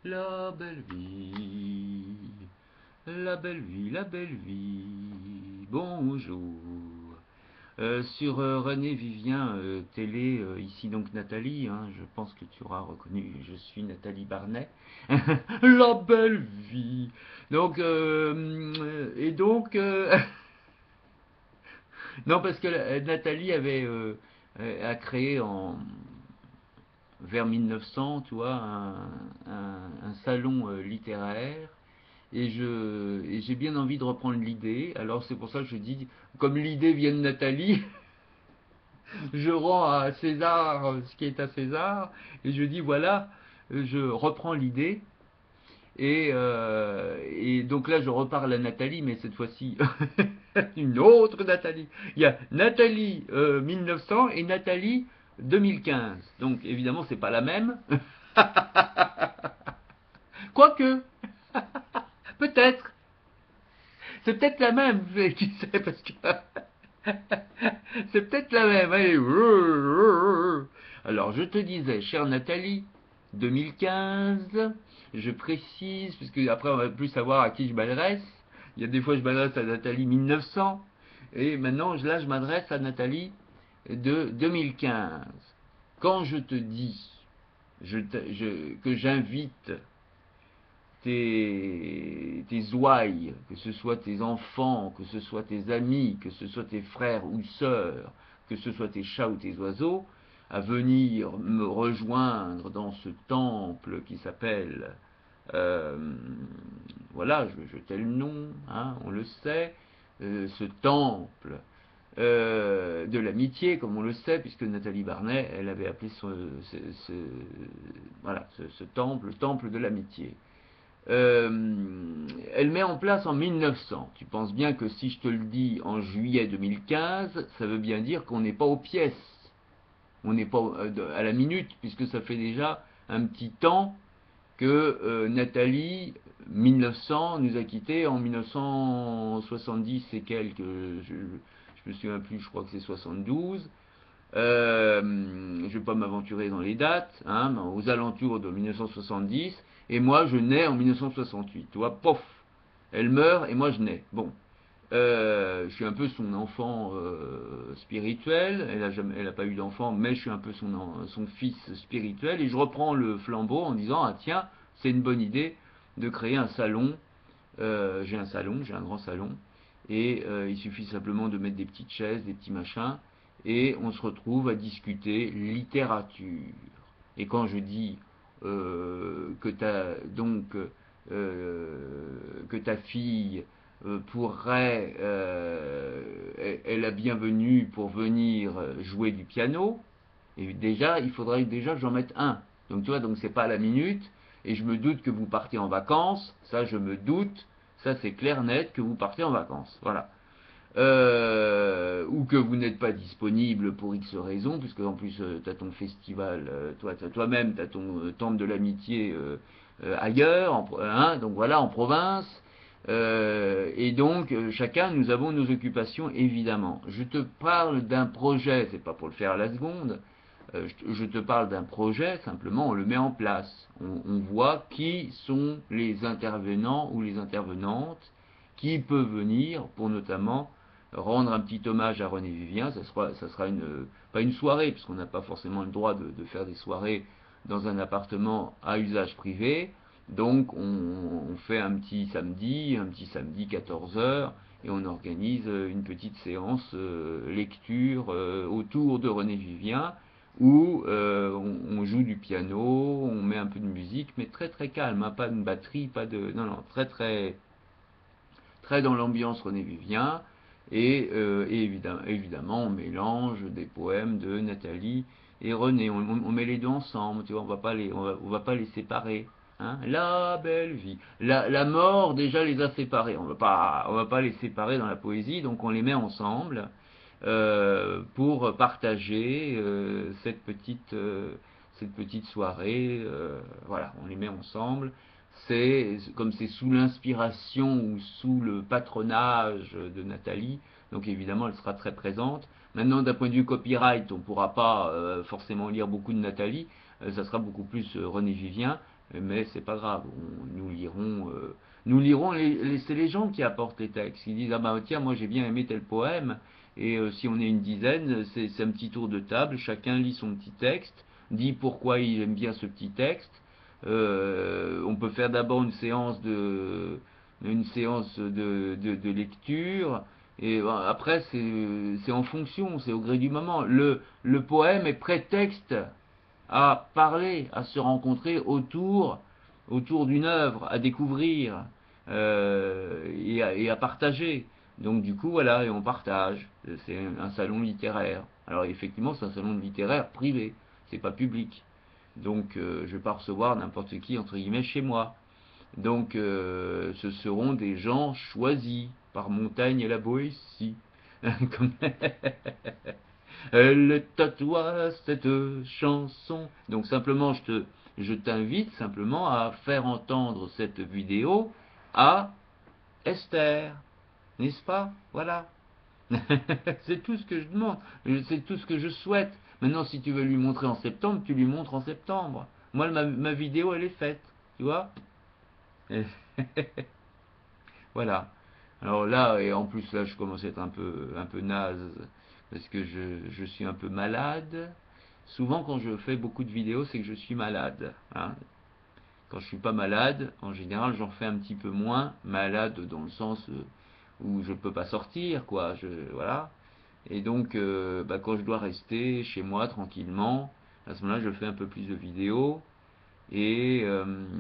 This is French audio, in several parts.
La belle vie, la belle vie, la belle vie, bonjour. Sur René Vivien télé, ici donc Nathalie, hein, je pense que tu auras reconnu, je suis Nathalie Barnet. La belle vie. Donc, et donc, non, parce que Nathalie avait a créé vers 1900, tu vois, un salon littéraire. Et j'ai bien envie de reprendre l'idée. Alors c'est pour ça que je dis, comme l'idée vient de Nathalie, je rends à César ce qui est à César. Et je dis, voilà, je reprends l'idée. Et donc là, je reparle à Nathalie, mais cette fois-ci, une autre Nathalie. Il y a Nathalie 1900 et Nathalie 2015. Donc évidemment, c'est pas la même. Quoique, peut-être. C'est peut-être la même, qui sait, parce que c'est peut-être la même. Allez. Alors, je te disais, chère Nathalie, 2015, je précise, puisque après on va plus savoir à qui je m'adresse. Il y a des fois je m'adresse à Nathalie 1900, et maintenant là je m'adresse à Nathalie de 2015. Quand je te dis que j'invite tes ouailles, que ce soit tes enfants, que ce soit tes amis, que ce soit tes frères ou sœurs, que ce soit tes chats ou tes oiseaux, à venir me rejoindre dans ce temple qui s'appelle, euh, voilà, je tais le nom, hein, on le sait, ce temple de l'amitié, comme on le sait, puisque Nathalie Barnet, elle avait appelé ce, voilà, ce temple, le temple de l'amitié. Elle met en place en 1900. Tu penses bien que si je te le dis en juillet 2015, ça veut bien dire qu'on n'est pas aux pièces, on n'est pas à la minute, puisque ça fait déjà un petit temps que Nathalie 1900 nous a quittés en 1970 et quelques, je me souviens plus, je crois que c'est 72. Je ne vais pas m'aventurer dans les dates, hein, mais aux alentours de 1970, et moi je nais en 1968. Tu vois, pof, elle meurt et moi je nais. Bon, je suis un peu son enfant spirituel. Elle a pas eu d'enfant, mais je suis un peu son fils spirituel, et je reprends le flambeau en disant ah tiens, c'est une bonne idée de créer un salon. J'ai un salon, j'ai un grand salon, et il suffit simplement de mettre des petites chaises, des petits machins, et on se retrouve à discuter littérature. Et quand je dis que ta fille pourrait, est la bienvenue pour venir jouer du piano, et déjà, il faudrait déjà que j'en mette un. Donc tu vois, donc c'est pas à la minute, et je me doute que vous partez en vacances, ça je me doute, ça c'est clair net que vous partez en vacances, voilà. Ou que vous n'êtes pas disponible pour X raisons, puisque en plus tu as ton festival, toi-même tu as ton temple de l'amitié ailleurs, hein, donc voilà, en province. Et donc chacun nous avons nos occupations évidemment. Je te parle d'un projet, c'est pas pour le faire à la seconde, je te parle d'un projet, simplement on le met en place. On voit qui sont les intervenants ou les intervenantes, qui peut venir pour notamment rendre un petit hommage à René Vivien. Ça sera pas une soirée, puisqu'on n'a pas forcément le droit de faire des soirées dans un appartement à usage privé. Donc on fait un petit samedi 14 heures, et on organise une petite séance lecture autour de René Vivien, où on joue du piano, on met un peu de musique, mais très très calme, hein, pas de batterie, pas de, non non, très très très dans l'ambiance René Vivien, et évidemment on mélange des poèmes de Nathalie et René, on met les deux ensemble, tu vois, on va pas les séparer. Hein, la belle vie. La mort déjà les a séparés. On va pas les séparer dans la poésie, donc on les met ensemble pour partager cette petite soirée. Voilà, on les met ensemble. Comme c'est sous l'inspiration ou sous le patronage de Nathalie, donc évidemment elle sera très présente. Maintenant, d'un point de vue copyright, on ne pourra pas forcément lire beaucoup de Nathalie, ça sera beaucoup plus René Vivien, mais c'est pas grave, nous lirons c'est les gens qui apportent les textes, qui disent ah bah tiens moi j'ai bien aimé tel poème, et si on est une dizaine, c'est un petit tour de table, chacun lit son petit texte, dit pourquoi il aime bien ce petit texte. On peut faire d'abord une séance de lecture, et après c'est en fonction, c'est au gré du moment. Le poème est prétexte à parler, à se rencontrer autour d'une œuvre, à découvrir et à partager. Donc du coup, voilà, et on partage. C'est un salon littéraire. Alors effectivement, c'est un salon littéraire privé, c'est pas public. Donc je vais pas recevoir n'importe qui, entre guillemets, chez moi. Donc ce seront des gens choisis par Montaigne et la Boétie. Comme elle tatoua cette chanson. Donc simplement, je t'invite simplement à faire entendre cette vidéo à Esther, n'est-ce pas? Voilà. C'est tout ce que je demande, c'est tout ce que je souhaite. Maintenant, si tu veux lui montrer en septembre, tu lui montres en septembre. Moi, ma vidéo, elle est faite, tu vois? Voilà. Alors là, et en plus là, je commence à être un peu naze parce que je suis un peu malade. Souvent, quand je fais beaucoup de vidéos, c'est que je suis malade, hein. Quand je suis pas malade, en général, j'en fais un petit peu moins. Malade dans le sens où je peux pas sortir, quoi. Voilà. Et donc, bah, quand je dois rester chez moi tranquillement, à ce moment-là, je fais un peu plus de vidéos. Et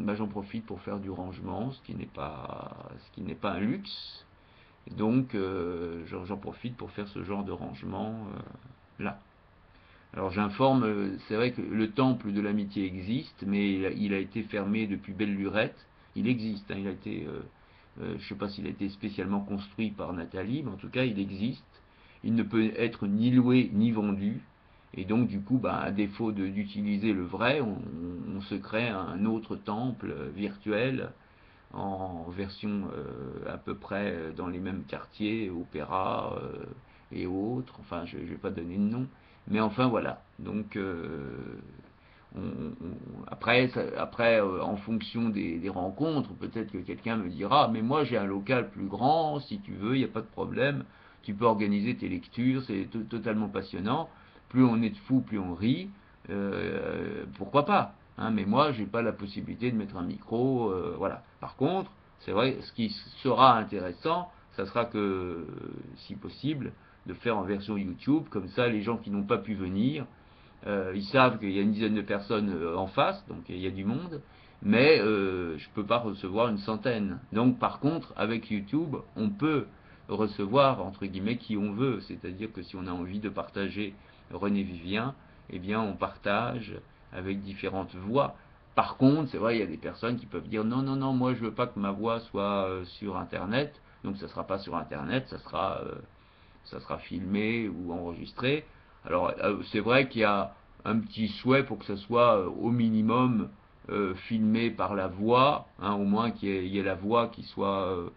bah, j'en profite pour faire du rangement, ce qui n'est pas un luxe. Donc j'en profite pour faire ce genre de rangement là. Alors j'informe, c'est vrai que le temple de l'amitié existe, mais il a été fermé depuis belle lurette. Il existe, hein, je ne sais pas s'il a été spécialement construit par Nathalie, mais en tout cas il existe. Il ne peut être ni loué ni vendu. Et donc du coup, bah, à défaut d'utiliser le vrai, on se crée un autre temple virtuel en version à peu près dans les mêmes quartiers, Opéra et autres. Enfin, je ne vais pas donner de nom. Mais enfin, voilà. Donc, après en fonction des rencontres, peut-être que quelqu'un me dira, mais moi j'ai un local plus grand, si tu veux, il n'y a pas de problème. Tu peux organiser tes lectures, c'est totalement passionnant. Plus on est de fous, plus on rit. Pourquoi pas, hein, mais moi, j'ai pas la possibilité de mettre un micro, voilà. Par contre, c'est vrai, ce qui sera intéressant, ça sera que, si possible, de faire en version YouTube, comme ça, les gens qui n'ont pas pu venir, ils savent qu'il y a une dizaine de personnes en face, donc il y a du monde, mais je ne peux pas recevoir une centaine. Donc, par contre, avec YouTube, on peut recevoir, entre guillemets, qui on veut, c'est-à-dire que si on a envie de partager René Vivien, eh bien, on partage avec différentes voix. Par contre, c'est vrai, il y a des personnes qui peuvent dire non, non, non, moi je veux pas que ma voix soit sur Internet, donc ça sera pas sur Internet, ça sera filmé ou enregistré. Alors, c'est vrai qu'il y a un petit souhait pour que ça soit au minimum filmé par la voix, hein, au moins qu'il y ait la voix qui soit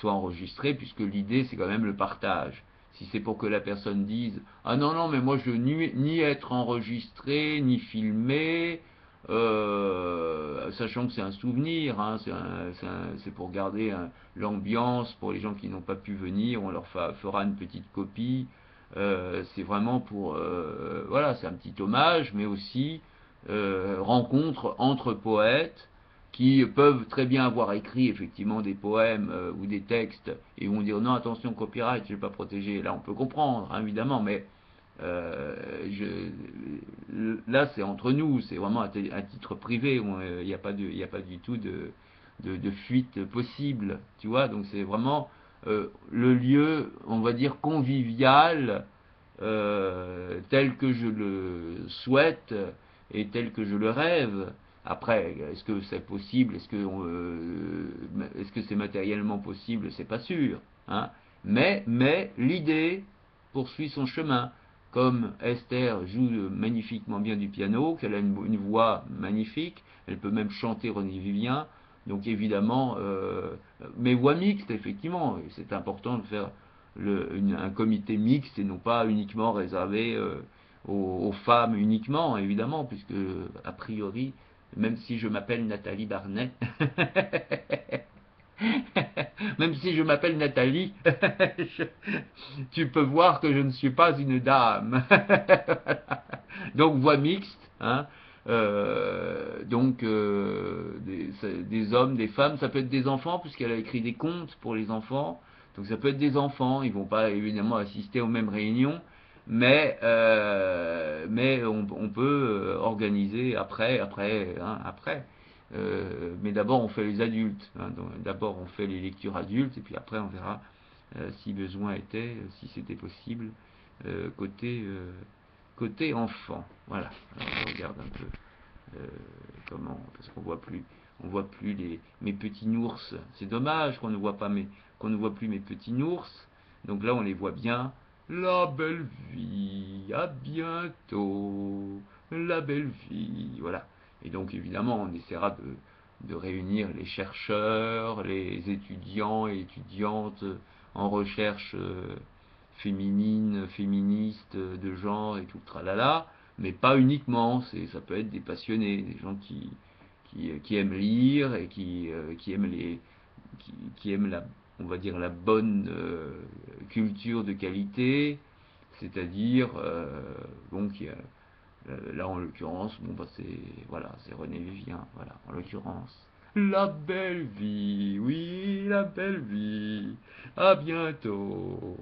enregistrée, puisque l'idée c'est quand même le partage. Si c'est pour que la personne dise ah non non mais moi je veux ni être enregistré ni filmé, sachant que c'est un souvenir, hein, c'est pour garder l'ambiance pour les gens qui n'ont pas pu venir, on leur fera une petite copie. C'est vraiment pour voilà, c'est un petit hommage, mais aussi rencontre entre poètes qui peuvent très bien avoir écrit effectivement des poèmes ou des textes et vont dire non attention copyright, je ne vais pas protéger. Là on peut comprendre hein, évidemment, mais euh, là c'est entre nous, c'est vraiment à titre privé, il n'y a pas du tout de fuite possible, tu vois. Donc c'est vraiment le lieu, on va dire convivial, tel que je le souhaite et tel que je le rêve. Après, est-ce que c'est possible? Est-ce que c'est matériellement possible? C'est pas sûr, hein. Mais l'idée poursuit son chemin. Comme Esther joue magnifiquement bien du piano, qu'elle a une voix magnifique, elle peut même chanter René Vivien. Donc évidemment, mais voix mixte, effectivement, c'est important de faire un comité mixte et non pas uniquement réservé aux femmes uniquement, évidemment, puisque a priori même si je m'appelle Nathalie Barnet. Même si je m'appelle Nathalie, tu peux voir que je ne suis pas une dame. Donc voix mixte, hein. Donc des hommes, des femmes, ça peut être des enfants puisqu'elle a écrit des contes pour les enfants. Donc ça peut être des enfants, ils vont pas évidemment assister aux mêmes réunions, mais on peut organiser après. Mais d'abord on fait les adultes, hein. D'abord on fait les lectures adultes et puis après on verra si besoin était, si c'était possible côté côté enfant. Voilà. Alors, je regarde un peu comment, parce on voit plus mes petits nours. C'est dommage qu'on ne voit plus mes petits nours. Donc là on les voit bien. La belle vie, à bientôt, la belle vie, voilà. Et donc évidemment, on essaiera de réunir les chercheurs, les étudiants et étudiantes en recherche féminine, féministe, de genre et tout le tralala, mais pas uniquement, ça peut être des passionnés, des gens qui aiment lire et qui aiment qui aiment on va dire la bonne culture de qualité, c'est-à-dire bon là en l'occurrence bon bah c'est René Vivien, voilà en l'occurrence la belle vie, oui la belle vie, à bientôt.